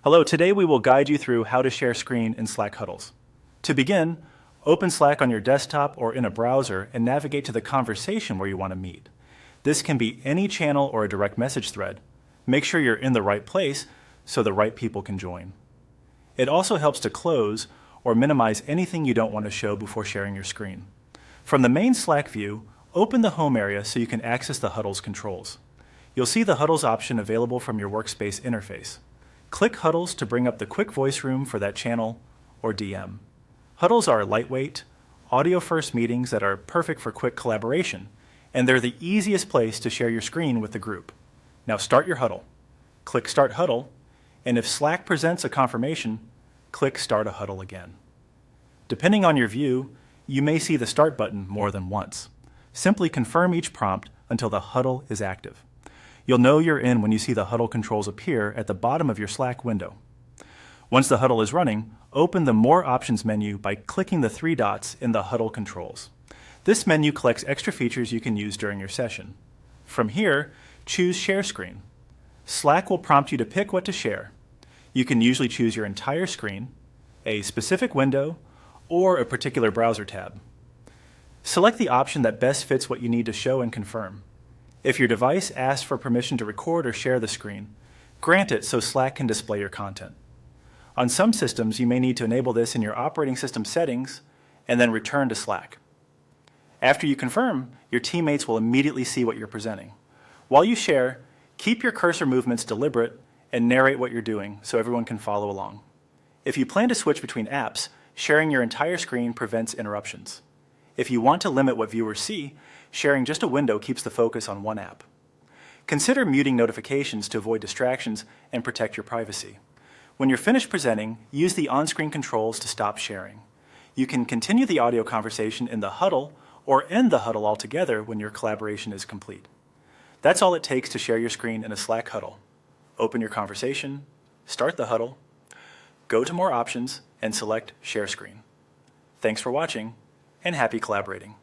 Hello, today we will guide you through how to share screen in Slack Huddles. To begin, open Slack on your desktop or in a browser and navigate to the conversation where you want to meet. This can be any channel or a direct message thread. Make sure you're in the right place so the right people can join. It also helps to close or minimize anything you don't want to show before sharing your screen. From the main Slack view, open the home area so you can access the Huddles controls. You'll see the Huddles option available from your workspace interface. Click Huddles to bring up the quick voice room for that channel or DM. Huddles are lightweight, audio-first meetings that are perfect for quick collaboration, and they're the easiest place to share your screen with the group. Now start your huddle. Click Start Huddle, and if Slack presents a confirmation, click Start a Huddle again. Depending on your view, you may see the Start button more than once. Simply confirm each prompt until the huddle is active. You'll know you're in when you see the huddle controls appear at the bottom of your Slack window. Once the huddle is running, open the More Options menu by clicking the three dots in the Huddle controls. This menu collects extra features you can use during your session. From here, choose Share Screen. Slack will prompt you to pick what to share. You can usually choose your entire screen, a specific window, or a particular browser tab. Select the option that best fits what you need to show and confirm. If your device asks for permission to record or share the screen, grant it so Slack can display your content. On some systems, you may need to enable this in your operating system settings and then return to Slack. After you confirm, your teammates will immediately see what you're presenting. While you share, keep your cursor movements deliberate and narrate what you're doing so everyone can follow along. If you plan to switch between apps, sharing your entire screen prevents interruptions. If you want to limit what viewers see, sharing just a window keeps the focus on one app. Consider muting notifications to avoid distractions and protect your privacy. When you're finished presenting, use the on-screen controls to stop sharing. You can continue the audio conversation in the huddle or end the huddle altogether when your collaboration is complete. That's all it takes to share your screen in a Slack huddle. Open your conversation, start the huddle, go to More Options, and select Share Screen. Thanks for watching, and happy collaborating.